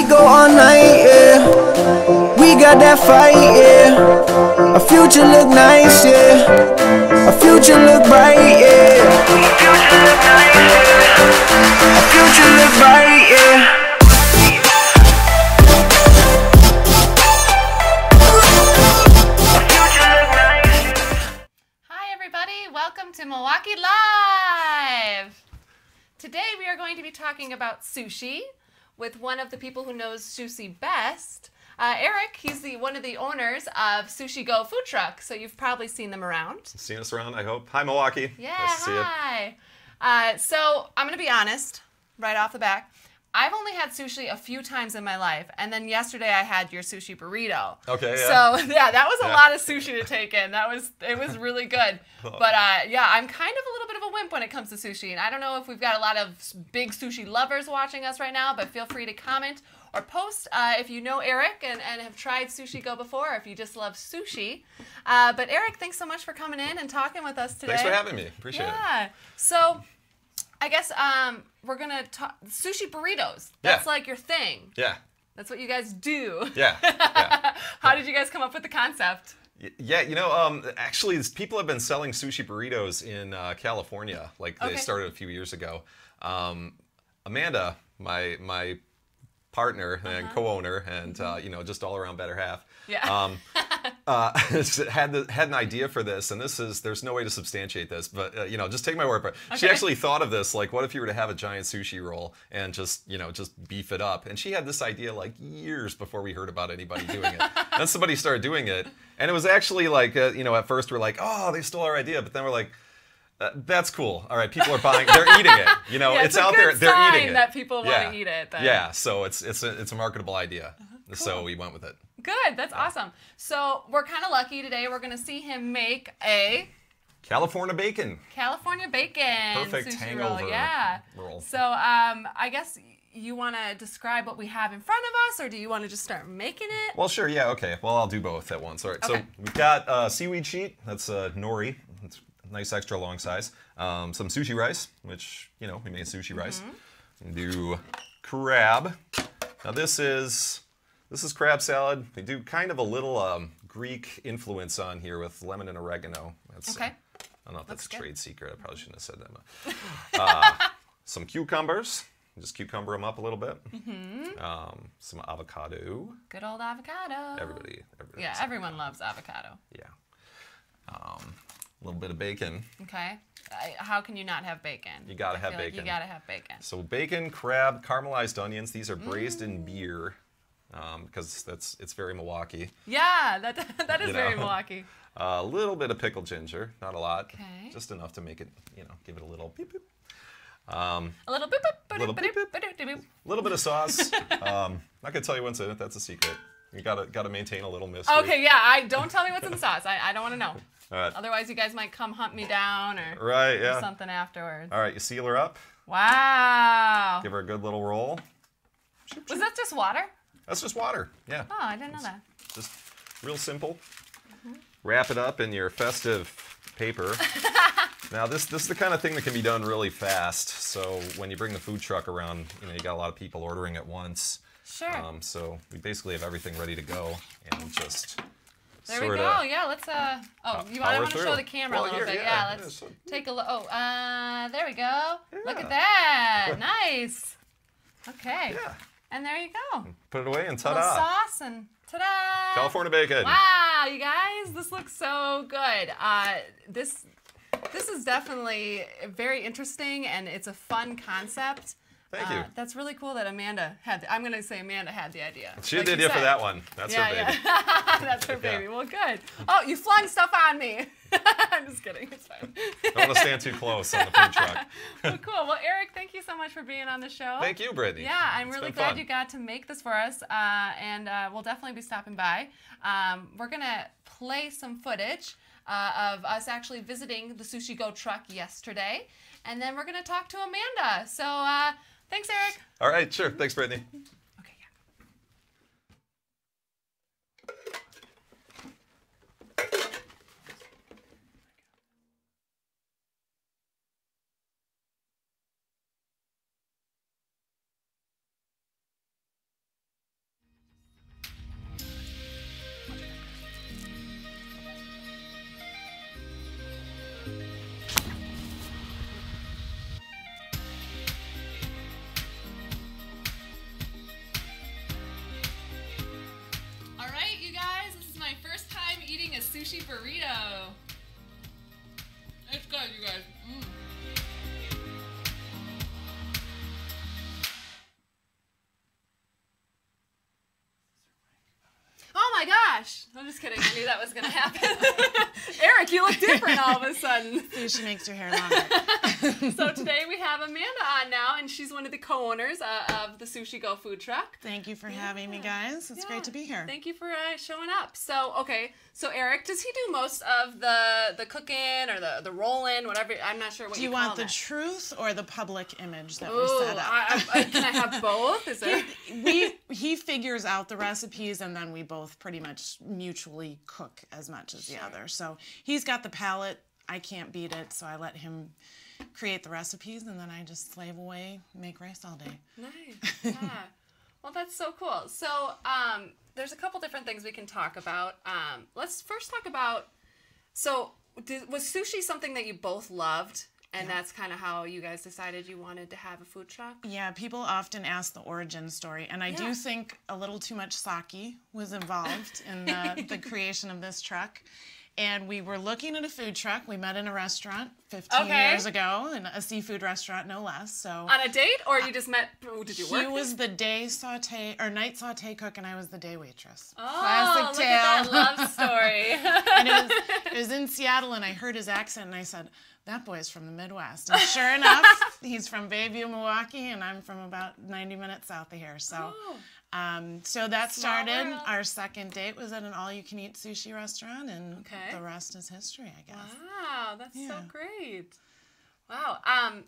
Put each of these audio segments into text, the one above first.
go all night, yeah. We got that fight, yeah. Our future look nice, yeah. Our future look bright, yeah. Our future look bright, yeah. Welcome to Milwaukee Live! Today we are going to be talking about sushi with one of the people who knows sushi best, Eric. He's one of the owners of Sushi Go Food Truck, so you've probably seen them around. Seen us around, I hope. Hi, Milwaukee. Yeah, nice to see you. Hi. So I'm going to be honest, right off the bat. I've only had sushi a few times in my life, and then yesterday I had your sushi burrito. Okay, yeah. So yeah, that was a lot of sushi to take in. It was really good. But yeah, I'm kind of a little bit of a wimp when it comes to sushi, and I don't know if we've got a lot of big sushi lovers watching us right now, but feel free to comment or post if you know Eric and have tried Sushi Go before, or if you just love sushi. But Eric, thanks so much for coming in and talking with us today. Thanks for having me. Appreciate it. Yeah. So I guess we're going to talk sushi burritos. That's like your thing. Yeah. That's what you guys do. Yeah. How did you guys come up with the concept? Yeah, you know, actually, people have been selling sushi burritos in California. Like, they started a few years ago. Amanda, my partner and co-owner and, you know, just all-around better half, had an idea for this, and there's no way to substantiate this, but you know, just take my word for it. Okay. She actually thought of this, like, what if you were to have a giant sushi roll and just beef it up? And she had this idea like years before we heard about anybody doing it. Then somebody started doing it, and it was actually like, you know, at first we're like, oh, they stole our idea, but then we're like, that's cool. All right, people are buying. They're eating it. You know, it's out there. They're eating it. That people want to eat it. Then. Yeah. So it's a marketable idea. Cool. So we went with it. Good. That's awesome. So we're kind of lucky today. We're going to see him make a California bacon. California bacon. Perfect sushi hangover roll. Yeah. Roll. So I guess you want to describe what we have in front of us, or do you want to just start making it? Well, sure. Yeah. Okay. Well, I'll do both at once. All right. Okay. So we've got seaweed sheet. That's nori. It's nice extra long size. Some sushi rice, which, you know, we made sushi rice. And do crab. Now this is crab salad. We do kind of a little Greek influence on here with lemon and oregano. That's, I don't know if that's a trade secret. I probably shouldn't have said that. Some cucumbers. Just cucumber them up a little bit. Some avocado. Good old avocado. Everybody yeah, everyone loves avocado. Yeah. A little bit of bacon. Okay. How can you not have bacon? You gotta have bacon. Like you gotta have bacon. So bacon, crab, caramelized onions. These are braised in beer, because it's very Milwaukee. Yeah, that is very Milwaukee. A little bit of pickled ginger, not a lot. Okay. Just enough to make it, you know, give it a little beep beep. A little beep beep. Little beep beep. Little bit of sauce. Not gonna tell you what's in it. That's a secret. You gotta maintain a little mystery. Okay, yeah. Don't tell me what's in the sauce. I don't want to know. All right. Otherwise, you guys might come hunt me down or something afterwards. All right, you seal her up. Wow. Give her a good little roll. Was that just water? That's just water. Yeah. Oh, I didn't know that. Just real simple. Wrap it up in your festive paper. Now, this is the kind of thing that can be done really fast. So when you bring the food truck around, you know, you got a lot of people ordering at once. Sure. So we basically have everything ready to go, and just. There we go. Yeah, let's. I want to show the camera a little bit. Yeah, let's take a look. Oh, there we go. Yeah. Look at that. Nice. Okay. Yeah. And there you go. Put it away and ta-da. Little sauce and ta-da. California bacon. Wow, you guys, this looks so good. This is definitely very interesting, and it's a fun concept. Thank you. That's really cool that Amanda had. I'm going to say Amanda had the idea. She had the idea for that one. That's her baby. Yeah. That's her baby. Well, good. Oh, you flung stuff on me. I'm just kidding. It's fine. Don't want to stand too close on the food truck. Well, cool. Well, Eric, thank you so much for being on the show. Thank you, Brittany. Yeah, I'm really glad you got to make this for us, and we'll definitely be stopping by. We're going to play some footage of us actually visiting the Sushi Go truck yesterday, and then we're going to talk to Amanda. So thanks, Eric. All right, sure. Thanks, Brittany. sushi burrito. It's good, you guys. Oh my gosh! I'm just kidding. I knew that was gonna happen. Eric, you look different all of a sudden. Sushi makes your hair longer. So today we have Amanda on now, and she's one of the co-owners of the Sushi Go food truck. Thank you for having me, guys. It's great to be here. Thank you for showing up. So, okay. So Eric, does he do most of the cooking or the rolling, whatever? I'm not sure what you call want the that. truth or the public image that we Ooh, set up? can I have both? Is there? He figures out the recipes, and then we both pretty much mutually cook as much as the other. So he's got the palate. I can't beat it, so I let him create the recipes, and then I just slave away, make rice all day. Nice. Yeah. Well, that's so cool. So there's a couple different things we can talk about. Let's first talk about, so was sushi something that you both loved? And that's kind of how you guys decided you wanted to have a food truck? Yeah, people often ask the origin story, and I do think a little too much sake was involved in the creation of this truck. And we were looking at a food truck. We met in a restaurant 15 years ago, in a seafood restaurant, no less. So on a date, or you just met? Did you work? He was the day saute or night saute cook, and I was the day waitress. Oh, classic look tale. At that love story. And it was in Seattle, and I heard his accent, and I said, "That boy's from the Midwest." And sure enough, he's from Bayview, Milwaukee, and I'm from about 90 minutes south of here. So. So that started. Our second date was at an all-you-can-eat sushi restaurant, and the rest is history, I guess. Wow, that's so great. Wow.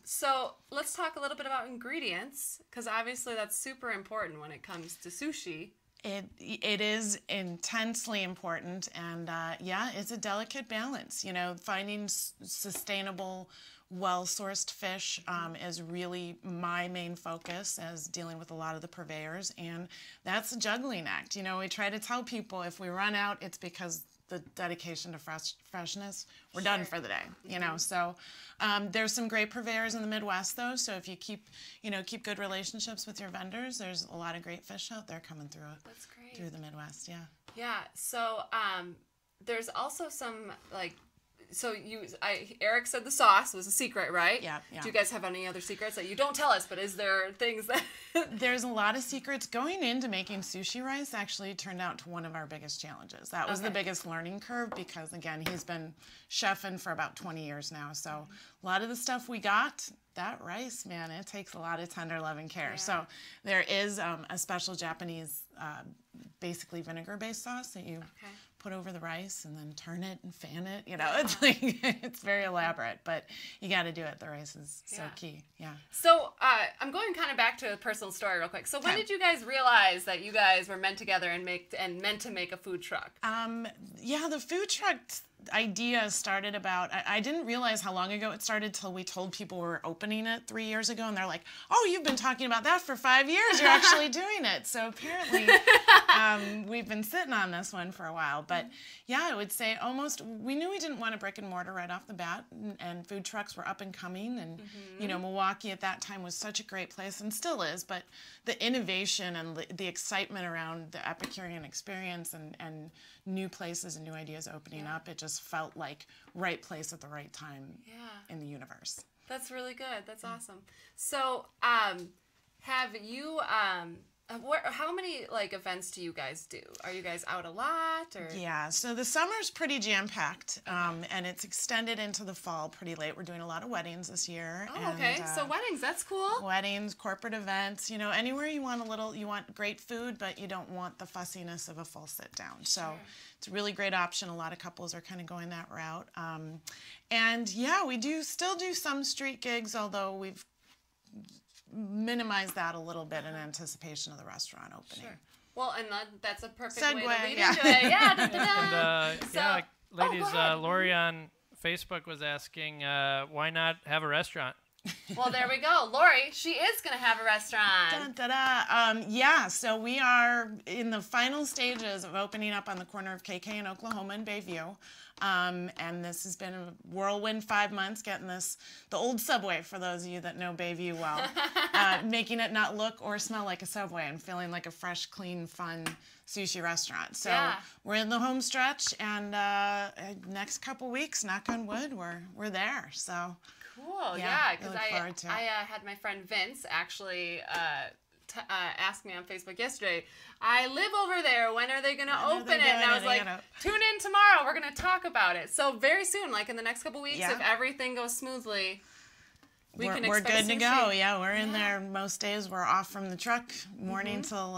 So let's talk a little bit about ingredients, because obviously that's super important when it comes to sushi. It is intensely important, and it's a delicate balance. You know, finding sustainable, well-sourced fish is really my main focus, as dealing with a lot of the purveyors, and that's a juggling act. You know, we try to tell people if we run out, it's because the dedication to freshness, we're done for the day. You know, so there's some great purveyors in the Midwest, though. So if you keep good relationships with your vendors, there's a lot of great fish out there coming through. That's great. Through the Midwest, yeah. Yeah. So there's also some So Eric said the sauce was a secret, right? Yeah. Do you guys have any other secrets that you don't tell us? But is there things that? There's a lot of secrets. Going into making sushi rice actually turned out to one of our biggest challenges. That was the biggest learning curve, because again, he's been chefing for about 20 years now. So a lot of the stuff we got, that rice, man, it takes a lot of tender love and care. Yeah. So there is a special Japanese, basically vinegar-based sauce that you put over the rice and then turn it and fan it. You know, it's like, it's very elaborate, but you got to do it. The rice is so key. Yeah. So I'm going kind of back to a personal story real quick. So when did you guys realize that you guys were meant together and meant to make a food truck? The food truck idea started about, I didn't realize how long ago it started till we told people we were opening it 3 years ago, and they're like, "Oh, you've been talking about that for 5 years. You're actually doing it." So apparently we've been sitting on this one for a while. But I would say we knew we didn't want a brick and mortar right off the bat, and food trucks were up and coming, and Milwaukee at that time was such a great place, and still is, but the innovation and the excitement around the Epicurean experience and new places and new ideas opening up, it just felt like right place at the right time in the universe. That's really good. That's awesome. So have you how many events do you guys do? Are you guys out a lot, or? Yeah, so the summer's pretty jam-packed, and it's extended into the fall pretty late. We're doing a lot of weddings this year. Oh, okay. So weddings, that's cool. Weddings, corporate events, anywhere you want you want great food, but you don't want the fussiness of a full sit-down. So it's a really great option. A lot of couples are kind of going that route. We still do some street gigs, although we've minimize that a little bit in anticipation of the restaurant opening. Sure. Well, and that's a perfect segue, way to lead into it. Yeah. Ladies, Lori on Facebook was asking, why not have a restaurant? Well, there we go. Lori, she is going to have a restaurant. Dun, da, da. Yeah, so we are in the final stages of opening up on the corner of KK in Oklahoma and Bayview. And this has been a whirlwind 5 months, getting the old Subway, for those of you that know Bayview well, making it not look or smell like a Subway and feeling like a fresh, clean, fun sushi restaurant. So we're in the home stretch, and next couple weeks, knock on wood, we're there. So cool, yeah, because I had my friend Vince actually asked me on Facebook yesterday, I live over there, when are they going to open it? And I was like, tune in tomorrow, we're going to talk about it. So very soon, like in the next couple weeks, if everything goes smoothly, we're good to go. Yeah, we're in there most days. We're off from the truck morning till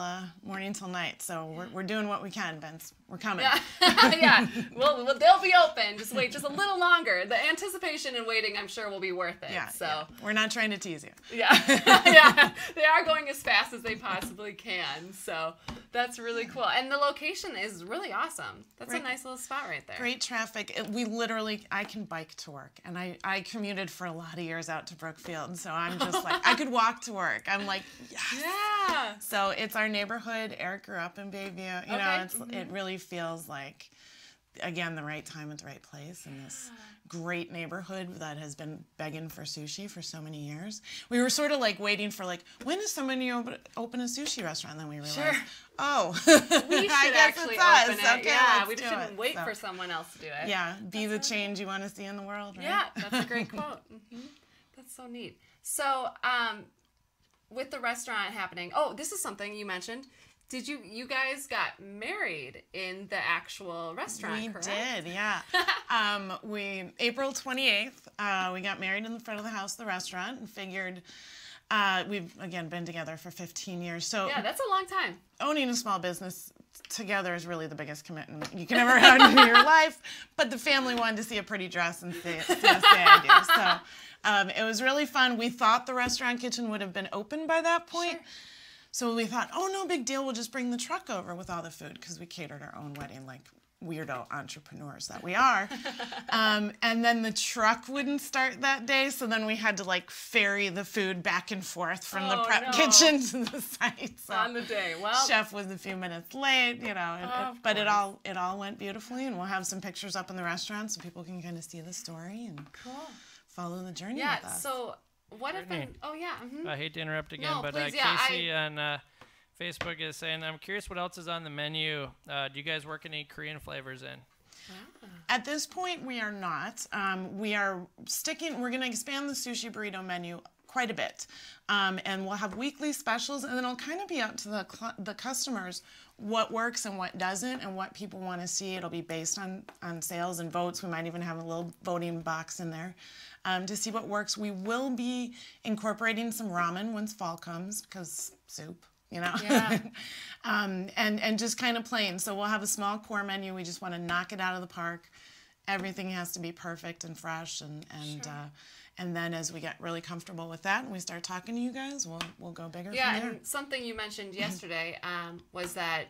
night. So we're doing what we can, Vince. We're coming. Yeah. Well, they'll be open. Just wait just a little longer. The anticipation and waiting, I'm sure, will be worth it. Yeah. So we're not trying to tease you. Yeah. Yeah. They are going as fast as they possibly can. So that's really cool. And the location is really awesome. That's a nice little spot right there. Great traffic. I can bike to work, and I commuted for a lot of years out to Brookfield. So I'm just like, I could walk to work. I'm like, yes. Yeah. So it's our neighborhood. Eric grew up in Bayview. You know, it really feels like, again, the right time at the right place in this great neighborhood that has been begging for sushi for so many years. We were sort of like waiting for like, when is somebody open a sushi restaurant? And then we realized, we should actually open it. Okay, yeah, we shouldn't wait for someone else to do it. Yeah, be the change you want to see in the world, right? Yeah, that's a great quote. That's so neat. So, with the restaurant happening, this is something you mentioned. Did you guys got married in the actual restaurant, correct? We did, yeah. April 28th, we got married in the front of the house of the restaurant, and figured we've, again, been together for 15 years. So yeah, that's a long time. Owning a small business together is really the biggest commitment you can ever have in your life. But the family wanted to see a pretty dress and see us say I do. So it was really fun. We thought the restaurant kitchen would have been open by that point. Sure. So we thought, no big deal, we'll just bring the truck over with all the food, because we catered our own wedding like weirdo entrepreneurs that we are. And then the truck wouldn't start that day, so then we had to like ferry the food back and forth from the prep kitchen to the site. So on the day, well, chef was a few minutes late, you know, but it all went beautifully, and we'll have some pictures up in the restaurant so people can kind of see the story and follow the journey with us. Yeah, so what if I hate to interrupt again, but please, Casey on Facebook is saying, I'm curious what else is on the menu. Do you guys work any Korean flavors in? At this point, we are not. We're going to expand the sushi burrito menu quite a bit. And we'll have weekly specials, and then it'll kind of be up to the customers what works and what doesn't, and what people want to see. It'll be based on sales and votes. We might even have a little voting box in there to see what works. We will be incorporating some ramen once fall comes, because soup, you know. Yeah. And just kind of plain. So we'll have a small core menu. We just want to knock it out of the park. Everything has to be perfect and fresh, and then as we get really comfortable with that and we start talking to you guys, we'll go bigger from there. Yeah, and something you mentioned yesterday was that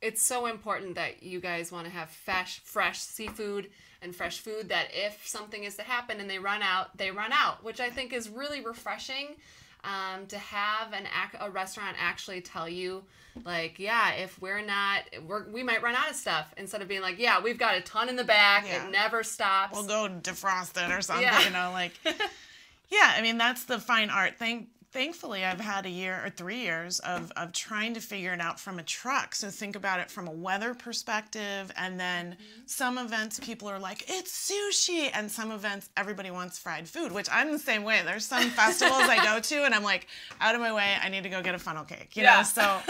it's so important that you guys want to have fresh seafood and fresh food, that if something is to happen and they run out, which I think is really refreshing, to have a restaurant actually tell you, like, if we might run out of stuff, instead of being like, we've got a ton in the back, it never stops. We'll go defrost it or something, you know, like, I mean, that's the fine art thing. Thankfully, I've had 1 year or 3 years of trying to figure it out from a truck. So think about it from a weather perspective. And then some events, people are like, it's sushi. And some events, everybody wants fried food, which I'm the same way. There's some festivals I go to, and I'm like, out of my way, I need to go get a funnel cake. You know, so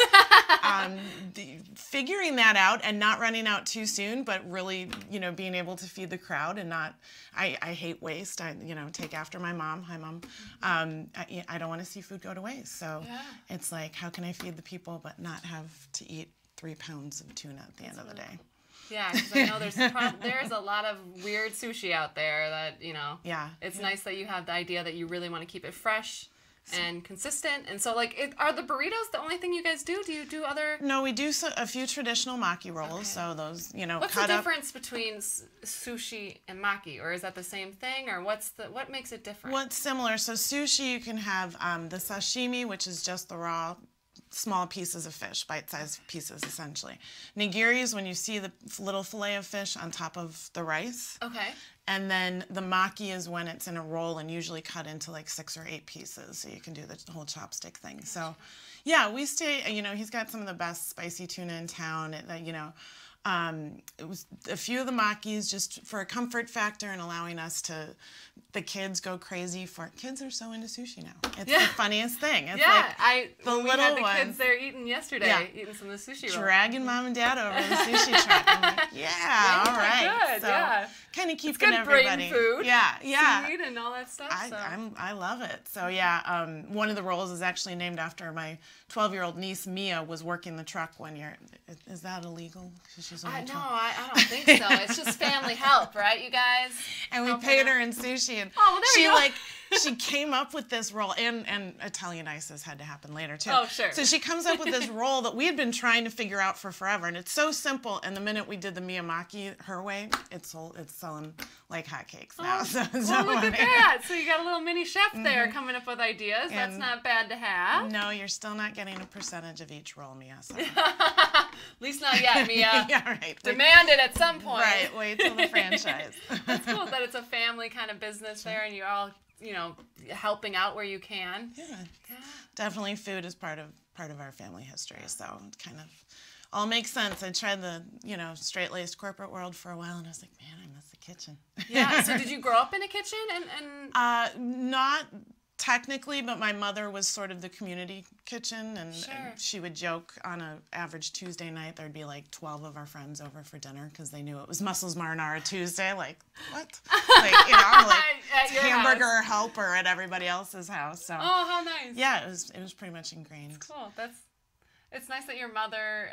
figuring that out and not running out too soon, but really, you know, being able to feed the crowd and not, I hate waste. I, take after my mom. Hi, Mom. I don't want to see food go to waste. So it's like, how can I feed the people but not have to eat 3 pounds of tuna at the end of the day? Yeah, because I know there's a lot of weird sushi out there that, it's nice that you have the idea that you really want to keep it fresh, and consistent. And so, like, are the burritos the only thing you guys do? Do you do other? No, we do a few traditional Maki Rolls. Okay. So those, What's the difference between sushi and Maki? Or is that the same thing? Or what makes it different? What's similar? So sushi, you can have the sashimi, which is just the raw small pieces of fish, bite-sized pieces essentially. Nigiri is when you see the little fillet of fish on top of the rice. Okay. And then the maki is when it's in a roll and usually cut into like 6 or 8 pieces, so you can do the whole chopstick thing. So, yeah, we stay. He's got some of the best spicy tuna in town. It was a few of the makis just for a comfort factor and allowing us to. The kids go crazy for. Kids are so into sushi now. It's the funniest thing. It's we had the kids there eating yesterday, eating some of the sushi rolls. Dragging mom and dad over to the sushi truck. I'm like, all right. Good, so, kind of keeping everybody. Brain food. Yeah. Seaweed and all that stuff. I love it. So one of the rolls is actually named after my 12-year-old niece Mia was working the truck one year. Is that illegal? She's only 12. No, I don't think so. It's just family help, right, you guys? And we paid her in sushi, and she came up with this roll, and Italian ices had to happen later too. Oh, sure. So she comes up with this roll that we had been trying to figure out for forever, and it's so simple. And the minute we did the Miyamaki her way, it's selling like hotcakes now. Look at that! So you got a little mini chef there coming up with ideas. That's not bad to have. No, you're still not getting a percentage of each roll, Mia. So. At least not yet, Mia. Yeah, right. Demand it at some point. Right. Wait till the franchise. That's cool that it's a family kind of business there, and you're all helping out where you can. Yeah. Definitely food is part of our family history, so it kind of all makes sense. I tried the, straight-laced corporate world for a while, and I was like, man, I miss the kitchen. Yeah, so did you grow up in a kitchen? Not technically, but my mother was sort of the community kitchen, and she would joke on an average Tuesday night, there'd be like 12 of our friends over for dinner because they knew it was Mussels Marinara Tuesday. Like, what? I'm like hamburger helper at everybody else's house. So. Oh, how nice. Yeah, it was pretty much ingrained. That's cool. It's nice that your mother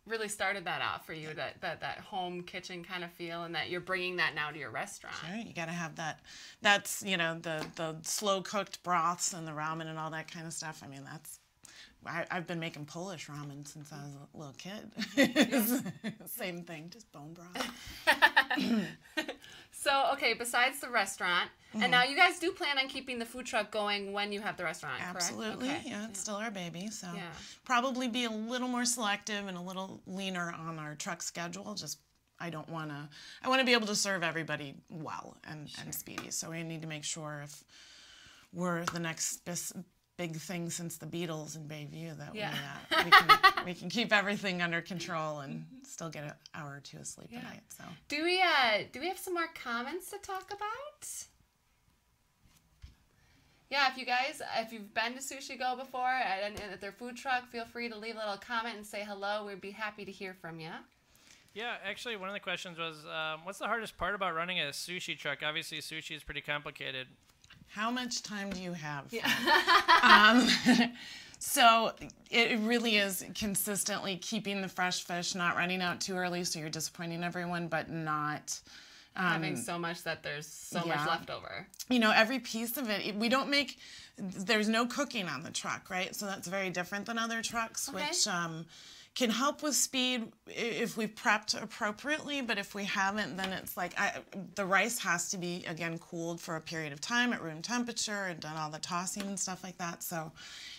really started that out for you, that home kitchen kind of feel, and that you're bringing that now to your restaurant. Sure, you got to have that. That's the slow cooked broths and the ramen and all that kind of stuff. I mean, I've been making Polish ramen since I was a little kid. Same thing, just bone broth. So, okay, besides the restaurant, and now you guys do plan on keeping the food truck going when you have the restaurant, correct? Absolutely, yeah, it's still our baby, so probably be a little more selective and a little leaner on our truck schedule. I want to be able to serve everybody well and speedy, so we need to make sure if we're the next big thing since the Beatles in Bayview that we can keep everything under control and still get an hour or two of sleep a night. So do we have some more comments to talk about? Yeah, if you've been to Sushi Go before and at their food truck, feel free to leave a little comment and say hello. We'd be happy to hear from you. Yeah, actually, one of the questions was, what's the hardest part about running a sushi truck? Obviously, sushi is pretty complicated. How much time do you have? Yeah. So it really is consistently keeping the fresh fish, not running out too early so you're disappointing everyone, but not... having so much that there's so much left over. Every piece of it, there's no cooking on the truck, right? So that's very different than other trucks, which can help with speed if we've prepped appropriately, but if we haven't, then it's like the rice has to be, again, cooled for a period of time at room temperature and done all the tossing and stuff like that. So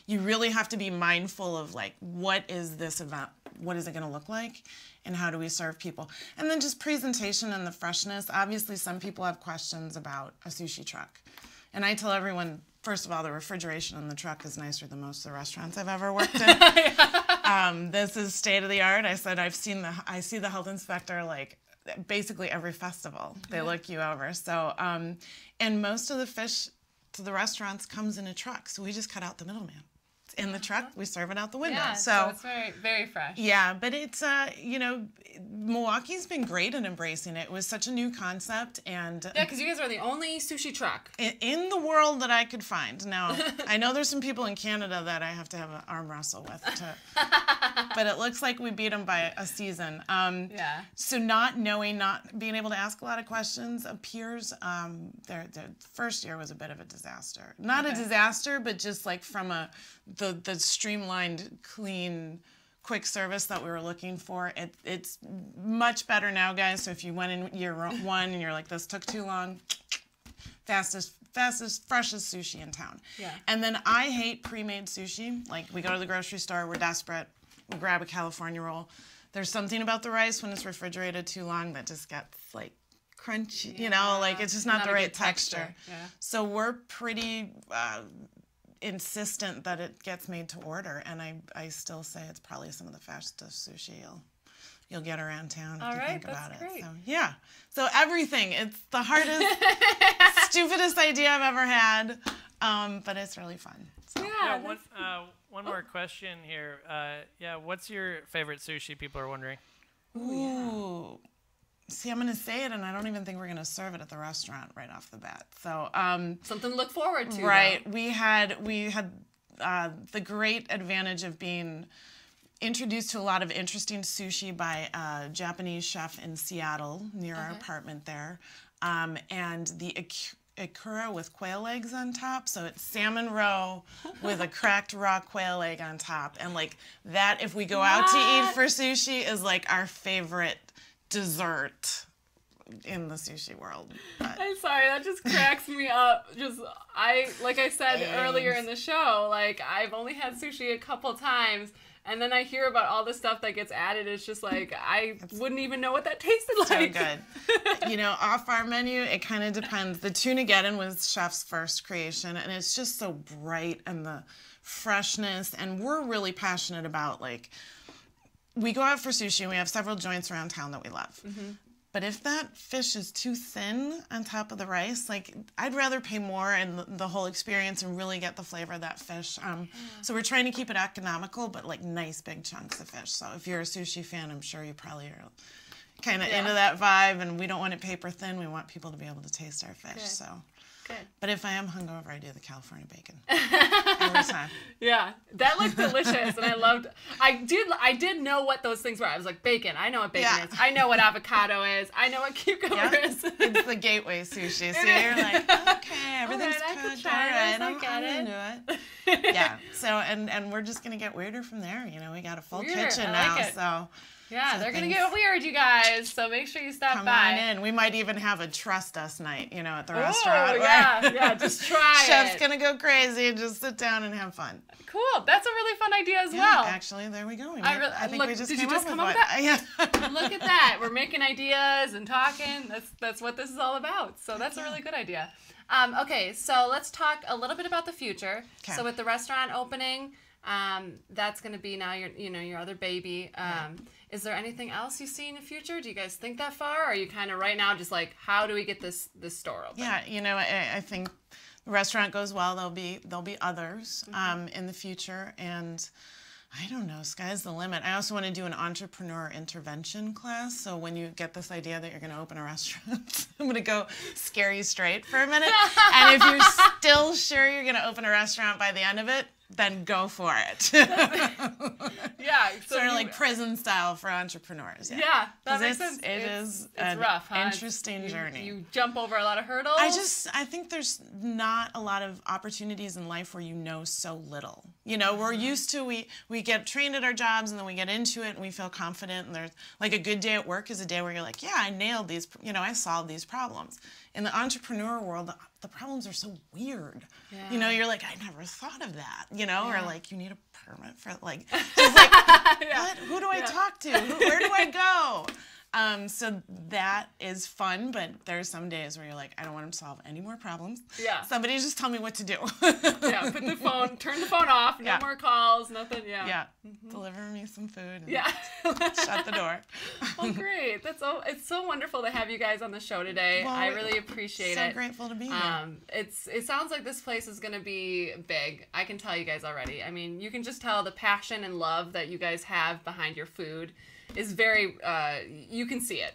you really have to be mindful of, like, what is this event? What is it going to look like? And how do we serve people? And then just presentation and the freshness. Obviously, some people have questions about a sushi truck. And I tell everyone, first of all, the refrigeration in the truck is nicer than most of the restaurants I've ever worked in. This is state of the art. I said I see the health inspector like basically every festival. They look you over. So and most of the fish to the restaurants comes in a truck. So we just cut out the middleman. in the truck. We serve it out the window. Yeah, so it's very, very fresh. Yeah, but it's, you know, Milwaukee's been great at embracing it. It was such a new concept. And yeah, because you guys are the only sushi truck in the world that I could find. Now, I know there's some people in Canada that I have to have an arm wrestle with, but it looks like we beat them by a season. Yeah. So not being able to ask a lot of questions appears, their first year was a bit of a disaster. Not a disaster, but just like from the streamlined, clean, quick service that we were looking for. It's much better now, guys. So if you went in year one and you're like, this took too long, fastest, freshest sushi in town. Yeah. And then I hate pre-made sushi. Like, we go to the grocery store, we're desperate, we grab a California roll. There's something about the rice when it's refrigerated too long that just gets like crunchy, you know, like it's just not the right texture. Yeah. So we're pretty insistent that it gets made to order, and I still say it's probably some of the fastest sushi you'll get around town if you think about it. Great. So yeah. So everything. It's the hardest, stupidest idea I've ever had, but it's really fun. So. Yeah. One more question here. What's your favorite sushi? People are wondering. Ooh. See, I'm going to say it, and I don't even think we're going to serve it at the restaurant right off the bat. So something to look forward to. Right. Though. We had the great advantage of being introduced to a lot of interesting sushi by a Japanese chef in Seattle near our apartment there, and the ikura with quail eggs on top. So it's salmon roe with a cracked raw quail egg on top, and like that, if we go out to eat for sushi, is like our favorite dessert in the sushi world. But. I'm sorry, that just cracks me up. Like I said earlier in the show, like I've only had sushi a couple times, and then I hear about all the stuff that gets added. It's just like I wouldn't even know what that tasted like. So good. You know, off our menu, it kind of depends. The tuna geddon was chef's first creation, and it's just so bright, and the freshness, and we're really passionate about, like, we go out for sushi, and we have several joints around town that we love. Mm-hmm. But if that fish is too thin on top of the rice, like, I'd rather pay more and the whole experience and really get the flavor of that fish. So we're trying to keep it economical, but like nice big chunks of fish. So if you're a sushi fan, I'm sure you probably are kind of into that vibe, and we don't want it paper thin. We want people to be able to taste our fish. So. Good. But if I am hungover, I do the California bacon every time. Yeah, that looked delicious, and I did know what those things were. I was like, bacon. I know what bacon is. I know what avocado is. I know what cucumber is. It's the gateway sushi. So you're like, okay, everything's cooked. All right, I'm into it. Yeah. So and we're just gonna get weirder from there. You know, we got a full kitchen now, so. Yeah, they're going to get weird, you guys, so make sure you stop by. Come on in. We might even have a trust us night, you know, at the restaurant. Yeah, just try Chef's going to go crazy and just sit down and have fun. Cool. That's a really fun idea as well. Actually, there we go. I think we just did came you just up come with up with that? Yeah. Look at that. We're making ideas and talking. That's what this is all about. So that's a really good idea. Okay, so let's talk a little bit about the future. Okay. So with the restaurant opening, that's going to be now your other baby. Is there anything else you see in the future? Do you guys think that far? Or are you kind of right now just like, how do we get this store open? Yeah, you know, I think the restaurant goes well. There'll be others in the future, and I don't know, sky's the limit. I also want to do an entrepreneur intervention class. So when you get this idea that you're going to open a restaurant, I'm going to go scare you straight for a minute. And if you're still sure you're going to open a restaurant by the end of it, then go for it. Yeah. So sort of like prison style for entrepreneurs. Yeah, that makes sense. It's an rough, interesting journey. You jump over a lot of hurdles. I think there's not a lot of opportunities in life where you know so little. You know, we're used to, we get trained at our jobs, and then we get into it and we feel confident, and there's like a good day at work is a day where you're like, yeah, I nailed these, you know, I solved these problems. In the entrepreneur world, the problems are so weird. Yeah. You know, you're like, I never thought of that, you know, or like you need a permit for like, just like, what? Who do I talk to? Where do I go? So that is fun, but there's some days where you're like, I don't want to solve any more problems. Yeah. Somebody just tell me what to do. Yeah, turn the phone off. No more calls, nothing. Yeah. Yeah. Deliver me some food. And Yeah. shut the door. Well, great. It's so wonderful to have you guys on the show today. Well, I really appreciate it. So grateful to be here. It sounds like this place is going to be big. I can tell you guys already. I mean, you can just tell the passion and love that you guys have behind your food is very, you can see it.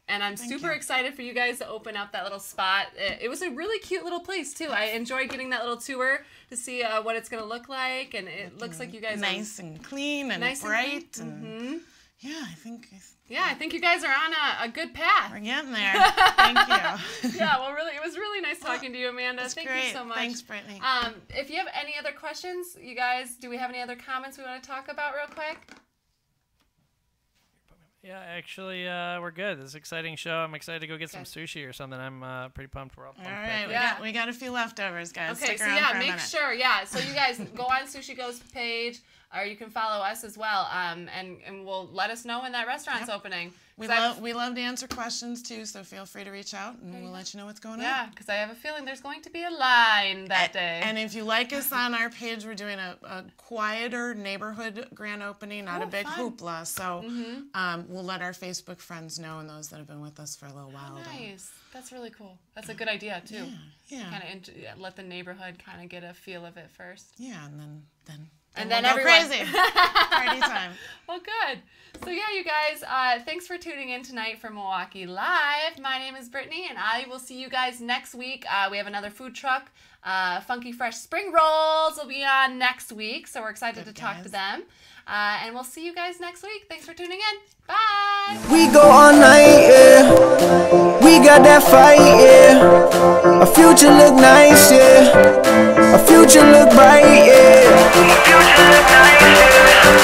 And I'm super excited for you guys to open up that little spot. It was a really cute little place, too. I enjoyed getting that little tour to see what it's going to look like. And it looks like you guys nice and clean and bright. And yeah, I think you guys are on a good path. We're getting there. Thank you. Yeah, well, really, it was really nice talking to you, Amanda. That's Thank great. you so much. Thanks, Brittany. If you have any other questions, you guys, do we have any other comments we want to talk about real quick? Yeah, actually, we're good. This is an exciting show. I'm excited to go get some sushi or something. I'm pretty pumped for all. All right, we got a few leftovers, guys. Okay, Stick so around yeah, for a make minute. sure, yeah. So you guys go on Sushi Go's page, or you can follow us as well, and we'll let us know when that restaurant's opening. We love to answer questions too, so feel free to reach out and we'll let you know what's going on. Yeah, because I have a feeling there's going to be a line that day. And if you like us on our page, we're doing a quieter neighborhood grand opening, not a big hoopla. So we'll let our Facebook friends know and those that have been with us for a little while. Nice. That's really cool. That's a good idea too. Yeah. Kind of let the neighborhood kind of get a feel of it first. Yeah, and then then we'll go everyone crazy. Party time. Well, good. So yeah, you guys, thanks for tuning in tonight for Milwaukee Live. My name is Brittany, and I will see you guys next week. We have another food truck. Funky Fresh Spring Rolls will be on next week, so we're excited to talk to them. And we'll see you guys next week. Thanks for tuning in. Bye. We go all night, yeah. We got that fight, yeah. A future look nice, yeah. A future look bright, yeah. A future look nice, yeah.